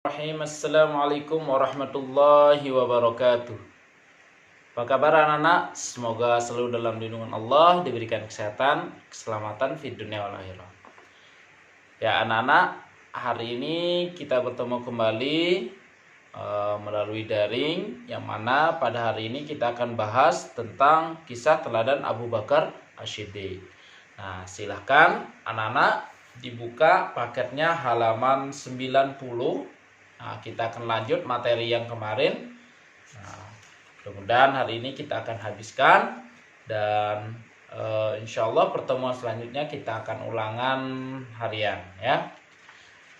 Assalamualaikum warahmatullahi wabarakatuh. Apa kabar anak-anak? Semoga selalu dalam lindungan Allah, diberikan kesehatan, keselamatan di dunia wal akhirah. Ya anak-anak, hari ini kita bertemu kembali melalui daring, yang mana pada hari ini kita akan bahas tentang kisah teladan Abu Bakar As-Siddiq. Nah, silahkan anak-anak dibuka paketnya halaman 90. Nah, kita akan lanjut materi yang kemarin. Nah, mudah-mudahan hari ini kita akan habiskan dan insya Allah pertemuan selanjutnya kita akan ulangan harian ya.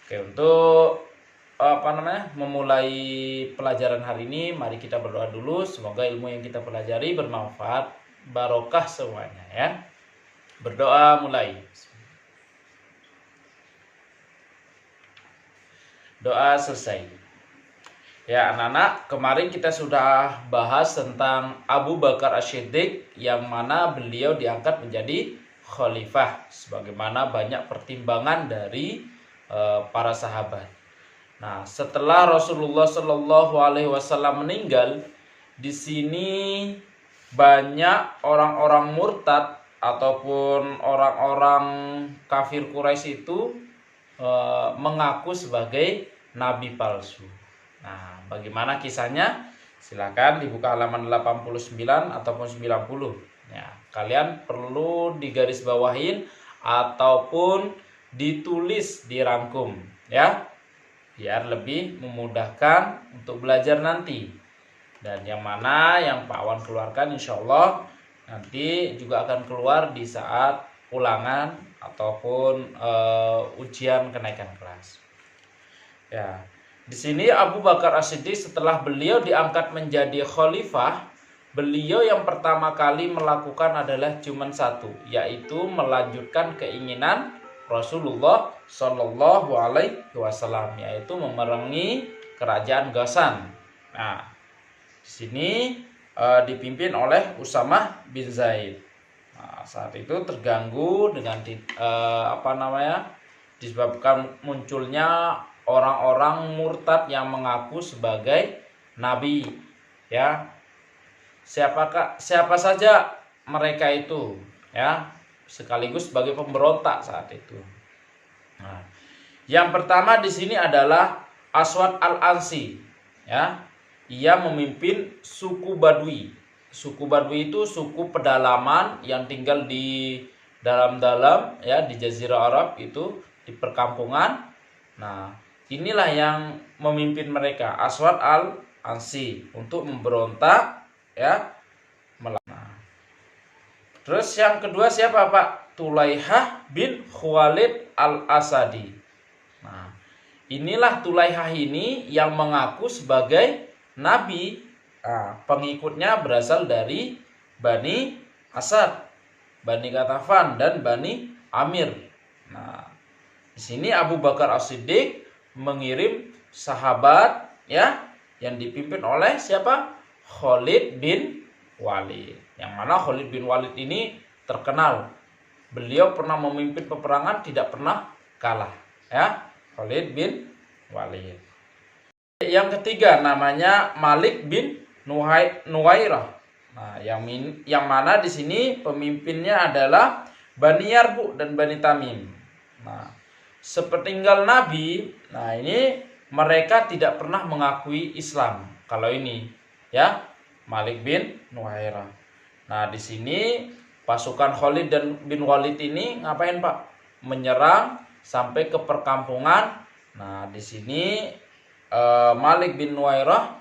Oke, untuk memulai pelajaran hari ini, mari kita berdoa dulu. Semoga ilmu yang kita pelajari bermanfaat, barokah semuanya ya. Berdoa mulai. Doa selesai. Ya anak-anak, kemarin kita sudah bahas tentang Abu Bakar As-Siddiq, yang mana beliau diangkat menjadi khalifah sebagaimana banyak pertimbangan dari para sahabat. Nah, setelah Rasulullah Shallallahu Alaihi Wasallam meninggal, di sini banyak orang-orang murtad ataupun orang-orang kafir Quraisy itu mengaku sebagai nabi palsu. Nah, bagaimana kisahnya? Silakan dibuka halaman 89 ataupun 90. Ya, kalian perlu digarisbawahin ataupun ditulis, dirangkum ya, biar lebih memudahkan untuk belajar nanti. Dan yang mana yang Pak Wan keluarkan insya Allah nanti juga akan keluar di saat ulangan ataupun ujian kenaikan kelas. Ya, di sini Abu Bakar As-Siddiq setelah beliau diangkat menjadi khalifah, beliau yang pertama kali melakukan adalah cuma satu, yaitu melanjutkan keinginan Rasulullah Shallallahu Alaihi Wasallam, yaitu memerangi kerajaan Ghassan. Nah, di sini dipimpin oleh Usamah bin Zaid. Nah, saat itu terganggu dengan disebabkan munculnya orang-orang murtad yang mengaku sebagai nabi ya. Siapa saja mereka itu ya, sekaligus sebagai pemberontak saat itu. Nah, yang pertama di sini adalah Aswad Al-Ansi ya. Ia memimpin suku Badui. Suku Badui itu suku pedalaman yang tinggal di dalam-dalam ya, di Jazirah Arab itu, di perkampungan. Nah, inilah yang memimpin mereka, Aswad Al-Ansi, untuk memberontak ya. Nah, terus yang kedua siapa Pak? Tulaihah bin Khuwailid Al-Asadi. Nah, inilah Tulaihah ini yang mengaku sebagai nabi. Nah, pengikutnya berasal dari Bani Asad, Bani Ghatafan dan Bani Amir. Nah, di sini Abu Bakar As-Siddiq mengirim sahabat ya, yang dipimpin oleh siapa? Khalid bin Walid. Yang mana Khalid bin Walid ini terkenal, beliau pernah memimpin peperangan tidak pernah kalah ya, Khalid bin Walid. Yang ketiga namanya Malik bin Nuwairah. Nah, yang mana di sini pemimpinnya adalah Bani Yarbu dan Bani Tamim. Nah, sepertinggal Nabi, nah ini mereka tidak pernah mengakui Islam. Kalau ini ya, Malik bin Nuwairah. Nah, di sini pasukan Khalid bin Walid ini ngapain Pak? Menyerang sampai ke perkampungan. Nah, di sini Malik bin Nuwairah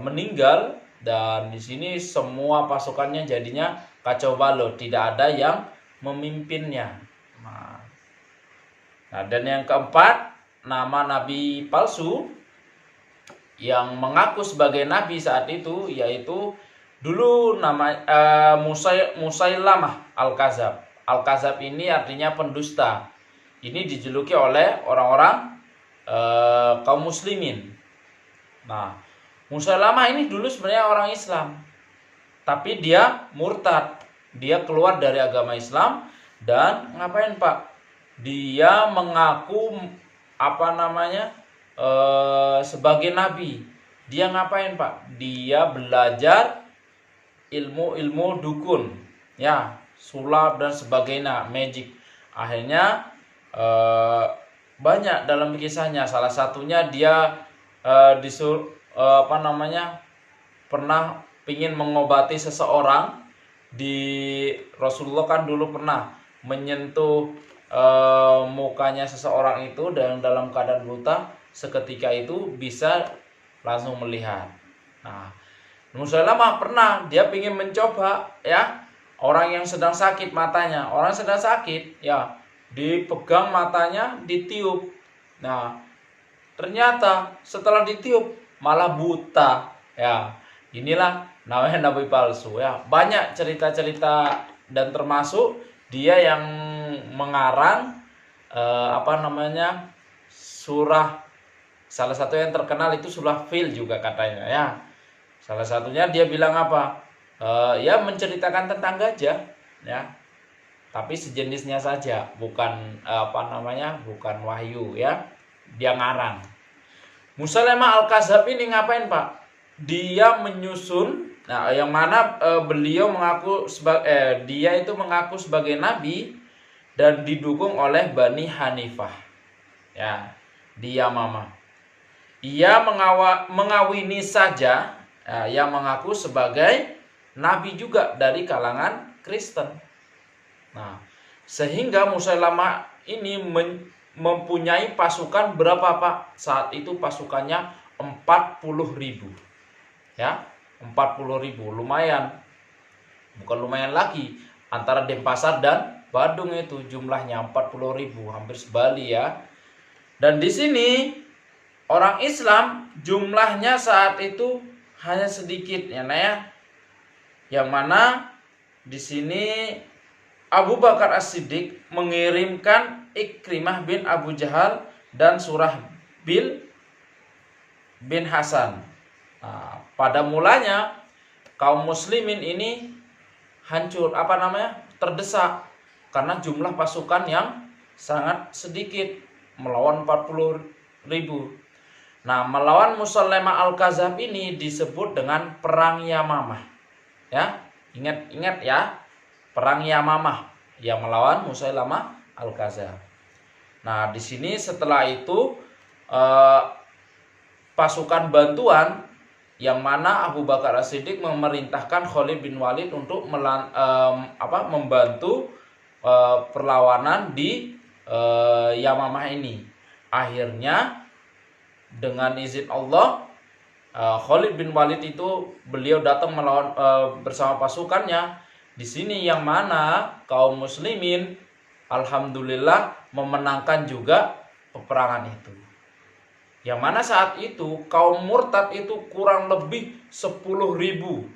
meninggal, dan di sini semua pasukannya jadinya kacau balau, tidak ada yang memimpinnya. Nah, dan yang keempat, nama nabi palsu yang mengaku sebagai nabi saat itu, yaitu dulu nama Musailamah Al-Kadzab. Al-Kadzab ini artinya pendusta. Ini dijuluki oleh orang-orang kaum muslimin. Nah, Musailamah ini dulu sebenarnya orang Islam, tapi dia murtad. Dia keluar dari agama Islam dan ngapain Pak? Dia mengaku sebagai nabi. Dia ngapain, Pak? Dia belajar ilmu-ilmu dukun, ya, sulap dan sebagainya, magic. Akhirnya banyak dalam kisahnya. Salah satunya dia pernah pingin mengobati seseorang. Di Rasulullah kan dulu pernah menyentuh mukanya seseorang itu dan dalam keadaan buta, seketika itu bisa langsung melihat. Nah, Musailamah pernah dia pingin mencoba, ya, orang yang sedang sakit matanya, orang sedang sakit, ya, dipegang matanya, ditiup. Nah, ternyata setelah ditiup malah buta, ya. Inilah namanya nabi palsu, ya. Banyak cerita-cerita dan termasuk dia yang mengarang surah, salah satu yang terkenal itu surah Fil juga katanya, ya. Salah satunya dia bilang apa? Ya, menceritakan tentang gajah, ya. Tapi sejenisnya saja, bukan bukan wahyu, ya. Dia ngarang. Musailamah Al-Kadzdzab ini ngapain, Pak? Dia menyusun, nah, yang mana beliau mengaku dia itu mengaku sebagai nabi dan didukung oleh Bani Hanifah, ya, di Yamamah. Ia mengawini saja yang mengaku sebagai nabi juga dari kalangan Kristen. Nah, sehingga Musailamah ini mempunyai pasukan berapa, Pak? Saat itu pasukannya 40.000. Ya, 40.000, lumayan. Bukan lumayan lagi, antara Denpasar dan Badung itu jumlahnya 40.000, hampir sebali, ya. Dan di sini orang Islam jumlahnya saat itu hanya sedikit, ya, Yang mana di sini Abu Bakar As-Siddiq mengirimkan Ikrimah bin Abu Jahal dan Surahbil bin Hasan. Nah, pada mulanya kaum muslimin ini hancur, terdesak karena jumlah pasukan yang sangat sedikit melawan 40.000. Nah, melawan Musailamah Al-Kadzdzab ini disebut dengan perang Yamamah. Ya, ingat ya, perang Yamamah yang melawan Musailamah Al-Kadzdzab. Nah, di sini setelah itu pasukan bantuan yang mana Abu Bakar As-Siddiq memerintahkan Khalid bin Walid untuk membantu perlawanan di Yamamah ini. Akhirnya dengan izin Allah, Khalid bin Walid itu beliau datang melawan bersama pasukannya. Di sini yang mana kaum muslimin alhamdulillah memenangkan juga peperangan itu. Yang mana saat itu kaum murtad itu kurang lebih 10.000,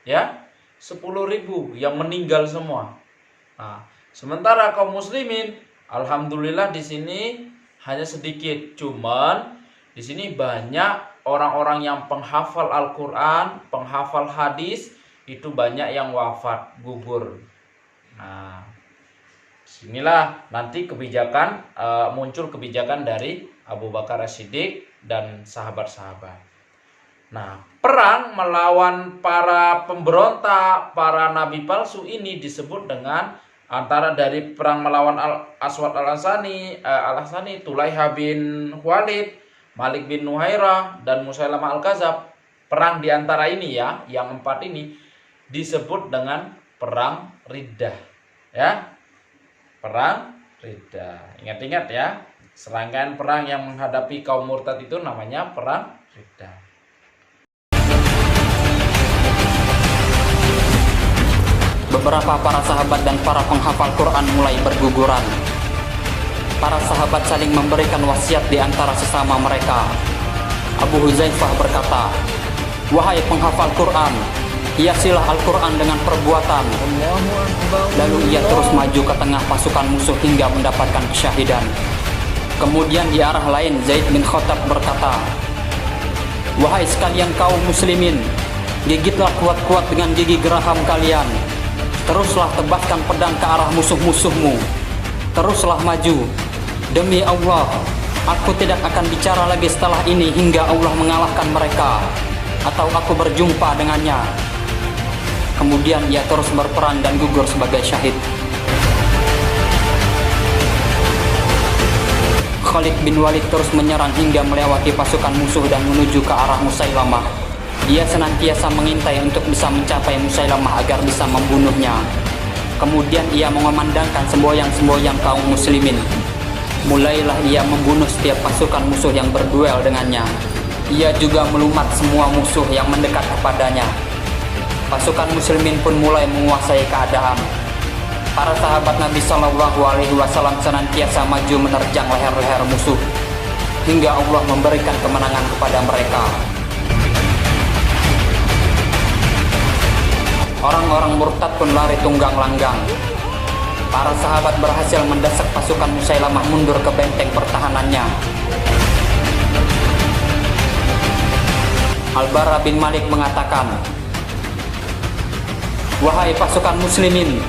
ya, 10.000 yang meninggal semua. Nah, sementara kaum muslimin alhamdulillah di sini hanya sedikit, cuman di sini banyak orang-orang yang penghafal Al-Quran, penghafal hadis, itu banyak yang wafat, gugur. Nah, disinilah nanti muncul kebijakan dari Abu Bakar As-Siddiq dan sahabat-sahabat. Nah, perang melawan para pemberontak, para nabi palsu ini disebut dengan antara dari perang melawan Aswad Al-Ansari, Tulaiha bin Khuwailid, Malik bin Nuhairah, dan Musailamah Al-Kadzdzab. Perang diantara ini, ya, yang 4 ini disebut dengan perang Riddah, ya, perang Riddah. Ingat-ingat, ya, serangkaian perang yang menghadapi kaum murtad itu namanya perang Riddah. Beberapa para sahabat dan para penghafal Quran mulai berguguran. Para sahabat saling memberikan wasiat di antara sesama mereka. Abu Huzaifah berkata, "Wahai penghafal Quran, hiasilah Al-Quran dengan perbuatan." Lalu ia terus maju ke tengah pasukan musuh hingga mendapatkan kesyahidan. Kemudian di arah lain Zaid bin Khattab berkata, "Wahai sekalian kaum muslimin, gigitlah kuat-kuat dengan gigi geraham kalian. Teruslah tebaskan pedang ke arah musuh-musuhmu. Teruslah maju. Demi Allah, Aku tidak akan bicara lagi setelah ini hingga Allah mengalahkan mereka atau aku berjumpa dengannya. Kemudian ia terus berperang dan gugur sebagai syahid. Khalid bin Walid terus menyerang hingga melewati pasukan musuh dan menuju ke arah Musailamah. Dia senantiasa mengintai untuk bisa mencapai Musailamah agar bisa membunuhnya. Kemudian ia mengumandangkan semboyang-semboyang kaum muslimin. Mulailah ia membunuh setiap pasukan musuh yang berduel dengannya. Ia juga melumat semua musuh yang mendekat kepadanya. Pasukan muslimin pun mulai menguasai keadaan. Para sahabat Nabi Shallallahu Alaihi Wasallam senantiasa maju menerjang leher-leher musuh hingga Allah memberikan kemenangan kepada mereka. Orang-orang murtad pun lari tunggang langgang. Para sahabat berhasil mendesak pasukan Musailamah mundur ke benteng pertahanannya. Al-Bara bin Malik mengatakan, "Wahai pasukan muslimin,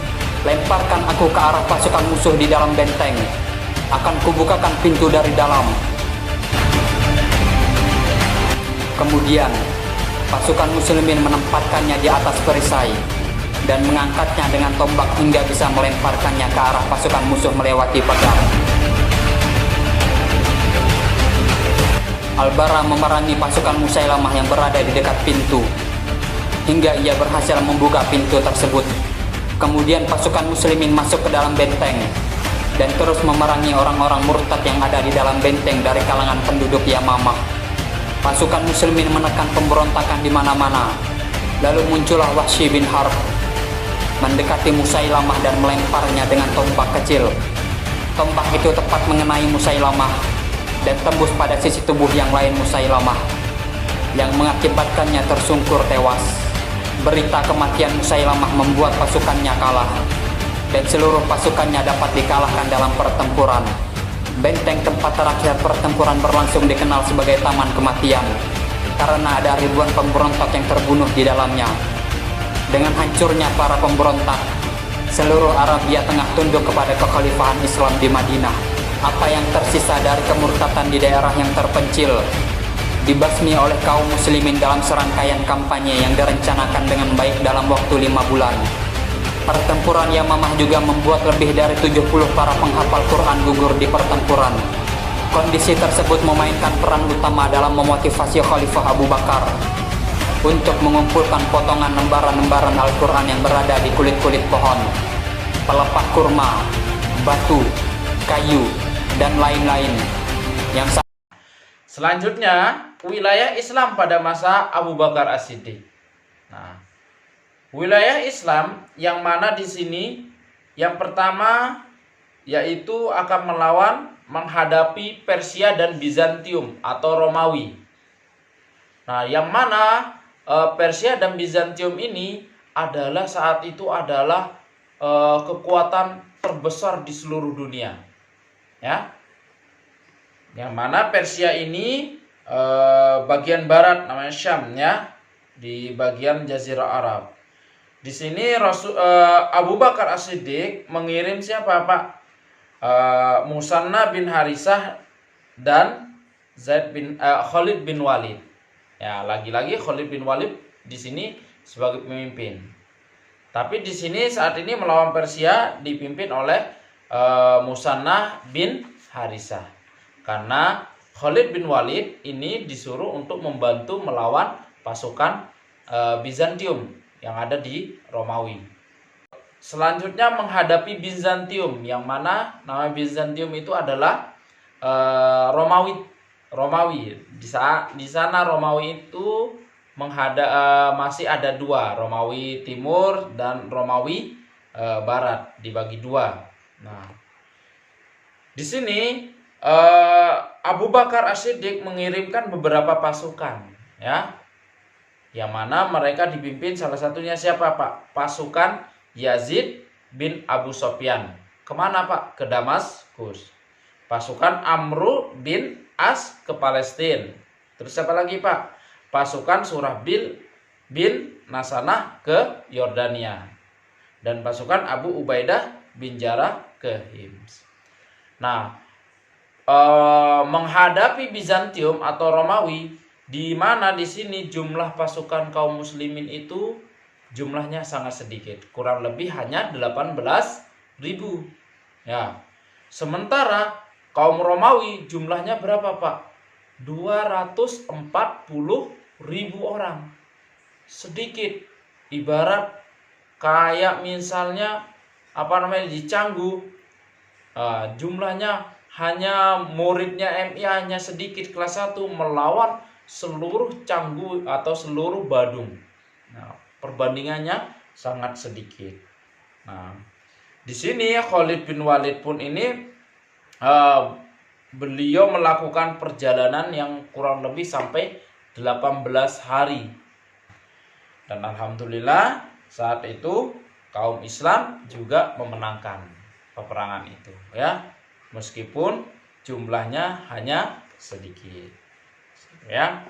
lemparkan aku ke arah pasukan musuh di dalam benteng. Akan kubukakan pintu dari dalam." Kemudian, pasukan muslimin menempatkannya di atas perisai dan mengangkatnya dengan tombak hingga bisa melemparkannya ke arah pasukan musuh melewati pagar. Al-Bara memerangi pasukan Musailamah yang berada di dekat pintu hingga ia berhasil membuka pintu tersebut. Kemudian pasukan muslimin masuk ke dalam benteng dan terus memerangi orang-orang murtad yang ada di dalam benteng dari kalangan penduduk Yamamah. Pasukan muslimin menekan pemberontakan di mana-mana. Lalu muncullah Wahsy bin Harb mendekati Musailamah dan melemparnya dengan tombak kecil. Tombak itu tepat mengenai Musailamah dan tembus pada sisi tubuh yang lain Musailamah, yang mengakibatkannya tersungkur tewas. Berita kematian Musailamah membuat pasukannya kalah dan seluruh pasukannya dapat dikalahkan dalam pertempuran. Benteng tempat terakhir pertempuran berlangsung dikenal sebagai Taman Kematian karena ada ribuan pemberontak yang terbunuh di dalamnya. Dengan hancurnya para pemberontak, seluruh Arabia Tengah tunduk kepada kekhalifahan Islam di Madinah. Apa yang tersisa dari kemurtatan di daerah yang terpencil dibasmi oleh kaum muslimin dalam serangkaian kampanye yang direncanakan dengan baik dalam waktu 5 bulan. Pertempuran Yamamah juga membuat lebih dari 70 para penghafal Quran gugur di pertempuran. Kondisi tersebut memainkan peran utama dalam memotivasi Khalifah Abu Bakar untuk mengumpulkan potongan lembaran-lembaran Al-Quran yang berada di kulit-kulit pohon, pelepah kurma, batu, kayu, dan lain-lain. Selanjutnya, wilayah Islam pada masa Abu Bakar As-Siddiq. Nah, wilayah Islam yang mana di sini yang pertama yaitu akan melawan menghadapi Persia dan Bizantium atau Romawi. Nah, yang mana Persia dan Bizantium ini adalah saat itu adalah kekuatan terbesar di seluruh dunia. Ya. Yang mana Persia ini bagian barat namanya Syam ya, di bagian Jazirah Arab. Di sini Abu Bakar As-Siddiq mengirim siapa Pak? Musanna bin Harisah dan Khalid bin Walid. Ya, lagi-lagi Khalid bin Walid di sini sebagai pemimpin. Tapi di sini saat ini melawan Persia dipimpin oleh Musanna bin Harisah. Karena Khalid bin Walid ini disuruh untuk membantu melawan pasukan Bizantium yang ada di Romawi. Selanjutnya menghadapi Bizantium, yang mana nama Bizantium itu adalah Romawi. Di sana Romawi itu masih ada dua, Romawi Timur dan Romawi Barat, dibagi dua. Nah, di sini Abu Bakar As-Siddiq mengirimkan beberapa pasukan, ya, yang mana mereka dipimpin salah satunya siapa Pak? Pasukan Yazid bin Abu Sofyan. Kemana Pak? Ke Damaskus. Pasukan Amru bin As ke Palestina. Terus siapa lagi Pak? Pasukan Surahbil bin Nasanah ke Yordania. Dan pasukan Abu Ubaidah bin Jarrah ke Hims. Nah, menghadapi Bizantium atau Romawi, di mana di sini jumlah pasukan kaum muslimin itu jumlahnya sangat sedikit, kurang lebih hanya 18.000. Ya. Sementara kaum Romawi jumlahnya berapa, Pak? 240.000 orang. Sedikit. Ibarat kayak misalnya di Canggu, jumlahnya hanya muridnya MI hanya sedikit kelas 1 melawan seluruh Canggu atau seluruh Badung. Nah, perbandingannya sangat sedikit. Nah, di sini Khalid bin Walid pun ini beliau melakukan perjalanan yang kurang lebih sampai 18 hari. Dan alhamdulillah saat itu kaum Islam juga memenangkan peperangan itu, ya. Meskipun jumlahnya hanya sedikit, ya.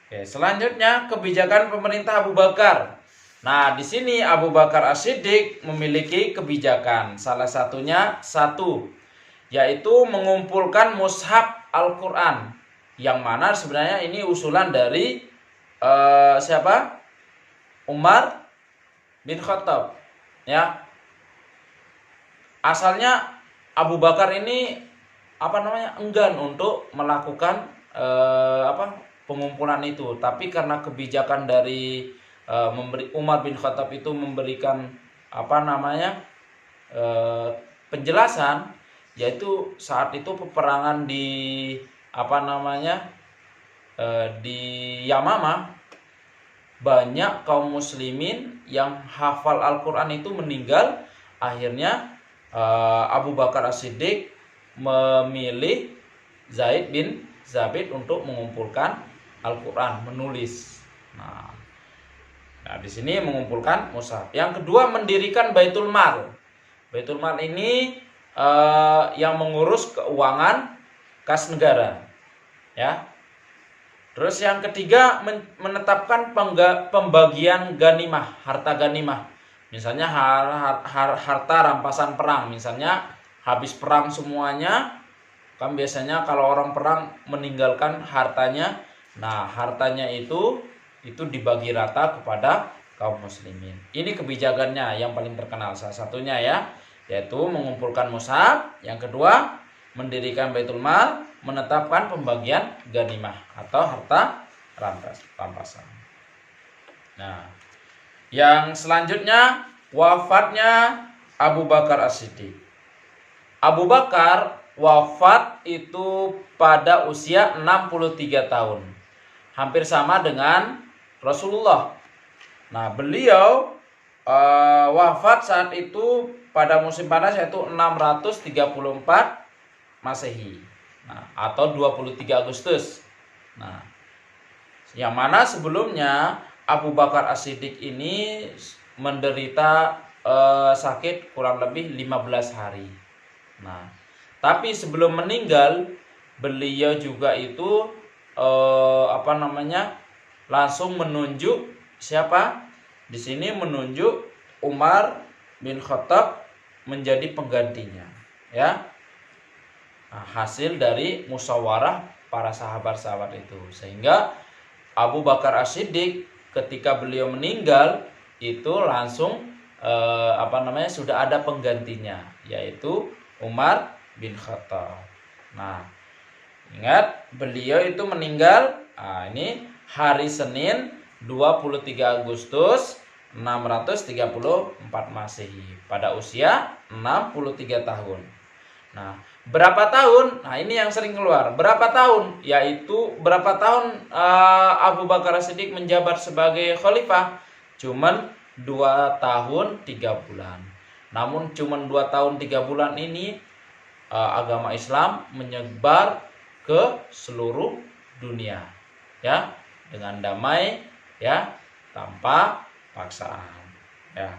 Oke, selanjutnya kebijakan pemerintah Abu Bakar. Nah, di sini Abu Bakar As-Siddiq memiliki kebijakan, salah satunya yaitu mengumpulkan mushaf Al-Quran, yang mana sebenarnya ini usulan dari siapa? Umar bin Khattab, ya. Asalnya Abu Bakar ini enggan untuk melakukan pengumpulan itu, tapi karena kebijakan dari Umar bin Khattab itu memberikan penjelasan, yaitu saat itu peperangan di di Yamamah, banyak kaum muslimin yang hafal Al-Quran itu meninggal. Akhirnya Abu Bakar As-Siddiq memilih Zaid bin Zabit untuk mengumpulkan Al-Quran, menulis. Nah, di sini mengumpulkan mushaf. Yang kedua, mendirikan Baitul Mal. Baitul Mal ini yang mengurus keuangan kas negara, ya. Terus yang ketiga, menetapkan pembagian ganimah, harta ganimah. Misalnya harta rampasan perang, misalnya habis perang semuanya, kan biasanya kalau orang perang meninggalkan hartanya. Nah, hartanya itu dibagi rata kepada kaum muslimin. Ini kebijakannya yang paling terkenal salah satunya, ya, yaitu mengumpulkan mushaf. Yang kedua, mendirikan Baitul Mal, menetapkan pembagian ganimah atau harta rampasan. Nah, yang selanjutnya, wafatnya Abu Bakar As-Siddiq. Abu Bakar wafat itu pada usia 63 tahun. Hampir sama dengan Rasulullah. Nah, beliau wafat saat itu pada musim panas, yaitu 634 Masehi. Nah, atau 23 Agustus. Nah, yang mana sebelumnya Abu Bakar As-Siddiq ini menderita sakit kurang lebih 15 hari. Nah, tapi sebelum meninggal, beliau juga itu langsung menunjuk siapa? Di sini menunjuk Umar bin Khattab menjadi penggantinya, ya. Nah, hasil dari musyawarah para sahabat-sahabat itu, sehingga Abu Bakar As-Siddiq ketika beliau meninggal itu langsung sudah ada penggantinya, yaitu Umar bin Khattab. Nah, ingat beliau itu meninggal ini hari Senin 23 Agustus 634 Masehi pada usia 63 tahun. Nah, berapa tahun? Nah, ini yang sering keluar. Berapa tahun? Yaitu berapa tahun Abu Bakar As-Siddiq menjabat sebagai khalifah? Cuman 2 tahun 3 bulan. Namun cuman 2 tahun 3 bulan ini agama Islam menyebar ke seluruh dunia, ya, dengan damai, ya, tanpa paksaan, ya.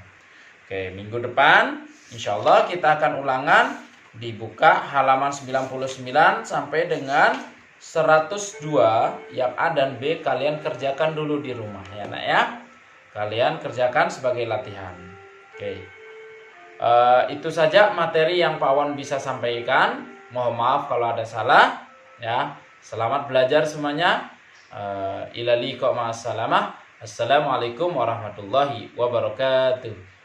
Oke, minggu depan insyaallah kita akan ulangan, dibuka halaman 99 sampai dengan 102 yang A dan B. Kalian kerjakan dulu di rumah, ya nak, ya. Kalian kerjakan sebagai latihan. Oke. Itu saja materi yang Pak Wan bisa sampaikan. Mohon maaf kalau ada salah ya. Selamat belajar semuanya. Ila liqa ma'assalamah. Assalamualaikum warahmatullahi wabarakatuh.